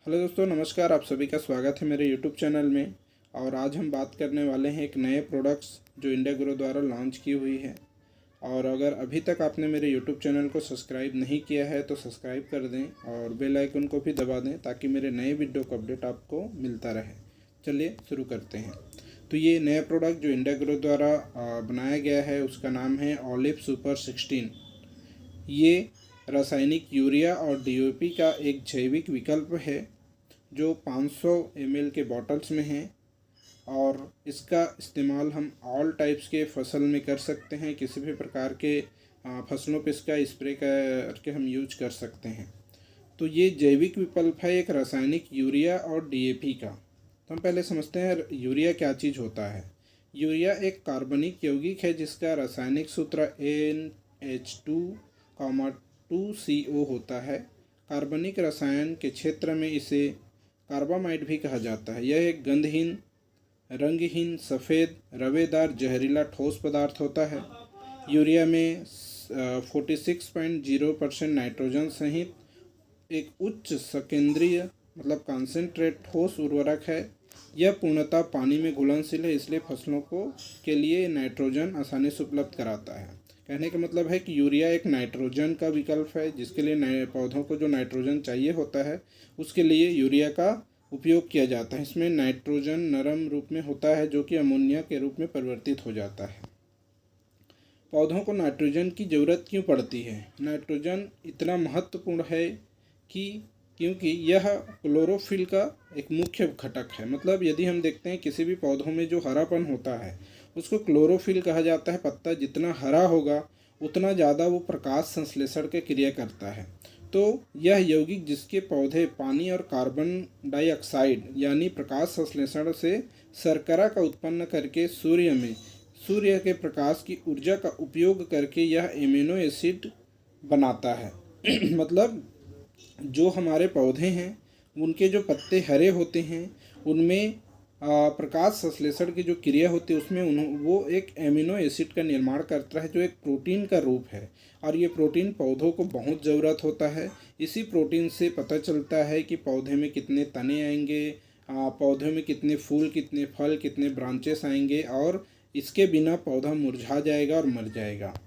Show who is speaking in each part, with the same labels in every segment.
Speaker 1: Hello दोस्तों, नमस्कार। आप सभी का स्वागत है मेरे यूट्यूब चैनल में। और आज हम बात करने वाले हैं एक नए प्रोडक्ट्स जो इंडिया ग्रो द्वारा लॉन्च की हुई है। और अगर अभी तक आपने मेरे यूट्यूब चैनल को सब्सक्राइब नहीं किया है तो सब्सक्राइब कर दें और बेल आइकन को भी दबा दें ताकि मेरे नए वीडियो का अपडेट आपको मिलता रहे। चलिए शुरू करते हैं। तो ये नया प्रोडक्ट जो इंडिया ग्रो द्वारा बनाया गया है उसका नाम है ऑलिव सुपर 16। ये रासायनिक यूरिया और डीओपी का एक जैविक विकल्प है जो 500 ml के बॉटल्स में है। और इसका इस्तेमाल हम ऑल टाइप्स के फसल में कर सकते हैं। किसी भी प्रकार के फसलों पे इसका स्प्रे करके हम यूज कर सकते हैं। तो ये जैविक विकल्प है एक रासायनिक यूरिया और डीएपी का। तो हम पहले समझते हैं यूरिया क्या चीज़ होता है। यूरिया एक कार्बनिक यौगिक है जिसका रासायनिक सूत्र NH2,2CO होता है। कार्बनिक रसायन के क्षेत्र में इसे कार्बामाइड भी कहा जाता है। यह एक गंधहीन, रंगहीन, सफ़ेद, रवेदार, जहरीला ठोस पदार्थ होता है। यूरिया में 46.0% नाइट्रोजन सहित एक उच्च सकेंद्रीय मतलब कॉन्सेंट्रेट ठोस उर्वरक है। यह पूर्णतः पानी में घुलनशील है, इसलिए फसलों के लिए नाइट्रोजन आसानी से उपलब्ध कराता है। कहने का मतलब है कि यूरिया एक नाइट्रोजन का विकल्प है जिसके लिए पौधों को जो नाइट्रोजन चाहिए होता है उसके लिए यूरिया का उपयोग किया जाता है। इसमें नाइट्रोजन नरम रूप में होता है जो कि अमोनिया के रूप में परिवर्तित हो जाता है। पौधों को नाइट्रोजन की ज़रूरत क्यों पड़ती है? नाइट्रोजन इतना महत्वपूर्ण है क्योंकि यह क्लोरोफिल का एक मुख्य घटक है। मतलब यदि हम देखते हैं किसी भी पौधों में जो हरापन होता है उसको क्लोरोफिल कहा जाता है। पत्ता जितना हरा होगा उतना ज़्यादा वो प्रकाश संश्लेषण की क्रिया करता है। तो यह यौगिक जिसके पौधे पानी और कार्बन डाइऑक्साइड यानी प्रकाश संश्लेषण से शर्करा का उत्पन्न करके सूर्य के प्रकाश की ऊर्जा का उपयोग करके यह एमिनो एसिड बनाता है। मतलब जो हमारे पौधे हैं उनके जो पत्ते हरे होते हैं उनमें प्रकाश संश्लेषण की जो क्रिया होती है उसमें वो एक एमिनो एसिड का निर्माण करता है जो एक प्रोटीन का रूप है। और ये प्रोटीन पौधों को बहुत ज़रूरत होता है। इसी प्रोटीन से पता चलता है कि पौधे में कितने तने आएंगे, पौधे में कितने फूल, कितने फल, कितने ब्रांचेस आएंगे, और इसके बिना पौधा मुरझा जाएगा और मर जाएगा।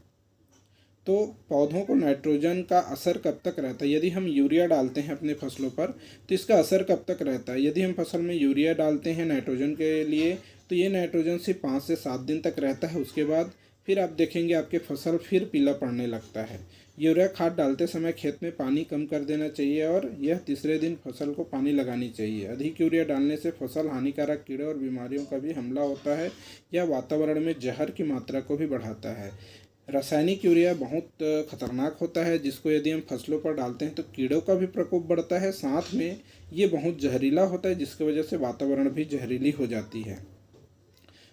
Speaker 1: तो पौधों को नाइट्रोजन का असर कब तक रहता है? यदि हम यूरिया डालते हैं अपने फसलों पर तो इसका असर कब तक रहता है? यदि हम फसल में यूरिया डालते हैं नाइट्रोजन के लिए तो ये नाइट्रोजन सिर्फ 5 से 7 दिन तक रहता है। उसके बाद फिर आप देखेंगे आपके फसल फिर पीला पड़ने लगता है। यूरिया खाद डालते समय खेत में पानी कम कर देना चाहिए और यह तीसरे दिन फसल को पानी लगानी चाहिए। अधिक यूरिया डालने से फसल हानिकारक कीड़े और बीमारियों का भी हमला होता है। यह वातावरण में जहर की मात्रा को भी बढ़ाता है। रासायनिक यूरिया बहुत खतरनाक होता है जिसको यदि हम फसलों पर डालते हैं तो कीड़ों का भी प्रकोप बढ़ता है। साथ में ये बहुत जहरीला होता है जिसकी वजह से वातावरण भी जहरीली हो जाती है।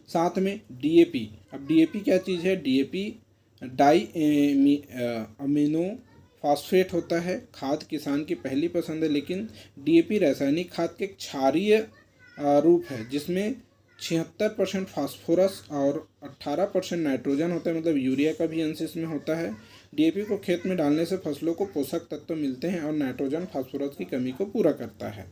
Speaker 1: साथ में डीएपी। अब डीएपी क्या चीज़ है? डीएपी डाई अमीनो फास्फेट होता है। खाद किसान की पहली पसंद है, लेकिन डीएपी रासायनिक खाद के एक क्षारीय रूप है जिसमें 76% फास्फोरस और 18% नाइट्रोजन होता है। मतलब यूरिया का भी अंश इसमें होता है। डीएपी को खेत में डालने से फसलों को पोषक तत्व मिलते हैं और नाइट्रोजन फास्फोरस की कमी को पूरा करता है।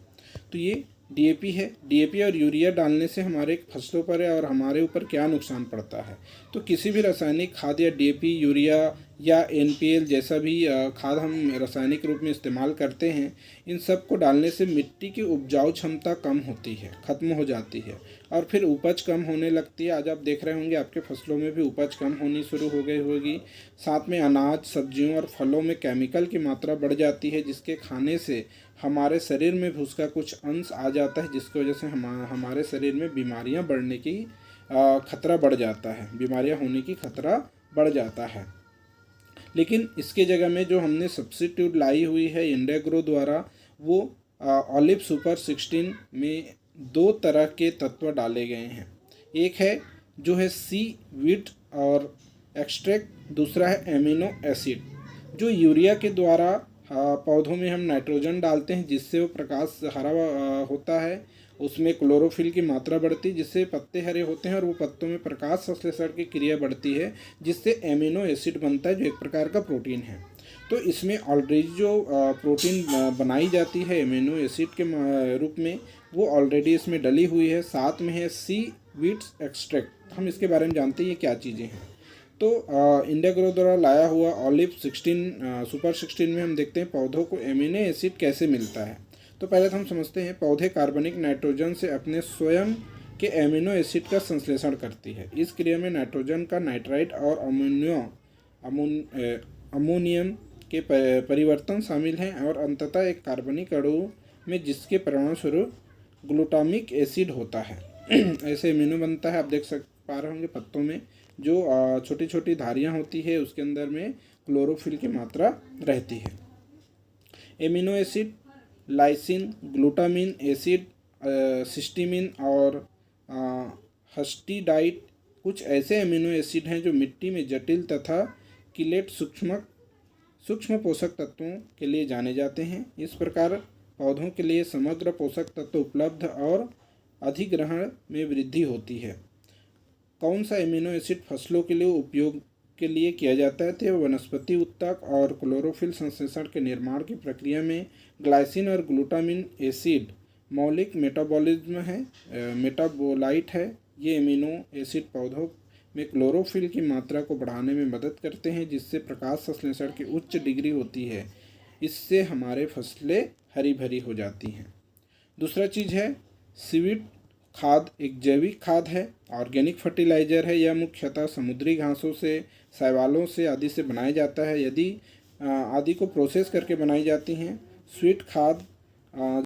Speaker 1: तो ये डीएपी है। डीएपी और यूरिया डालने से हमारे फसलों पर और हमारे ऊपर क्या नुकसान पड़ता है? तो किसी भी रासायनिक खाद या डीएपी, यूरिया या एनपीएल जैसा भी खाद हम रासायनिक रूप में इस्तेमाल करते हैं, इन सब को डालने से मिट्टी की उपजाऊ क्षमता कम होती है, ख़त्म हो जाती है और फिर उपज कम होने लगती है। आज आप देख रहे होंगे आपके फसलों में भी उपज कम होनी शुरू हो गई होगी। साथ में अनाज, सब्जियों और फलों में केमिकल की मात्रा बढ़ जाती है जिसके खाने से हमारे शरीर में भी उसका कुछ अंश आ जाता है जिसकी वजह से हमारे शरीर में बीमारियां बढ़ने की खतरा बढ़ जाता है, बीमारियां होने की खतरा बढ़ जाता है। लेकिन इसके जगह में जो हमने सब्स्टिट्यूट लाई हुई है इंडिया ग्रो द्वारा, वो ऑलिव सुपर 16 में 2 तरह के तत्व डाले गए हैं। एक है जो है सी वीट और एक्सट्रैक्ट, दूसरा है एमिनो एसिड। जो यूरिया के द्वारा पौधों में हम नाइट्रोजन डालते हैं जिससे वो प्रकाश हरा होता है, उसमें क्लोरोफिल की मात्रा बढ़ती है जिससे पत्ते हरे होते हैं और वो पत्तों में प्रकाश संश्लेषण की क्रिया बढ़ती है जिससे एमिनो एसिड बनता है जो एक प्रकार का प्रोटीन है। तो इसमें ऑलरेडी जो प्रोटीन बनाई जाती है अमीनो एसिड के रूप में, वो ऑलरेडी इसमें डली हुई है। साथ में है सी वीट्स एक्सट्रैक्ट। हम इसके बारे में जानते हैं ये क्या चीज़ें हैं। तो इंडिया ग्रो द्वारा लाया हुआ ऑलिव 16 सुपर 16 में हम देखते हैं पौधों को एमिनो एसिड कैसे मिलता है। तो पहले तो हम समझते हैं पौधे कार्बनिक नाइट्रोजन से अपने स्वयं के एमिनो एसिड का संश्लेषण करती है। इस क्रिया में नाइट्रोजन का नाइट्राइट और अमोनियम के परिवर्तन शामिल हैं और अंततः एक कार्बनिक अणु में जिसके परिणामस्वरूप ग्लूटामिक एसिड होता है। ऐसे एमिनो बनता है। आप देख पा रहे होंगे पत्तों में जो छोटी छोटी धारियाँ होती है, उसके अंदर में क्लोरोफिल की मात्रा रहती है। Amino acid lysine, glutamine acid, cysteamine और हस्टिडाइट कुछ ऐसे एमिनो एसिड हैं जो मिट्टी में जटिल तथा किलेट सूक्ष्म पोषक तत्वों के लिए जाने जाते हैं। इस प्रकार पौधों के लिए समग्र पोषक तत्व उपलब्ध और अधिग्रहण में वृद्धि होती है। कौन सा एमिनो एसिड फसलों के लिए उपयोग के लिए किया जाता है? तो वनस्पति उत्तक और क्लोरोफिल संश्लेषण के निर्माण की प्रक्रिया में ग्लाइसिन और ग्लूटामिन एसिड मौलिक मेटाबोलाइट है। ये एमिनो एसिड पौधों में क्लोरोफिल की मात्रा को बढ़ाने में मदद करते हैं, जिससे प्रकाश संश्लेषण की उच्च डिग्री होती है। इससे हमारे फसलें हरी भरी हो जाती हैं। दूसरा चीज़ है सीवीड खाद। एक जैविक खाद है, ऑर्गेनिक फर्टिलाइजर है। यह मुख्यतः समुद्री घासों से, शैवालों से आदि से बनाया जाता है। यदि आदि को प्रोसेस करके बनाई जाती हैं। स्वीट खाद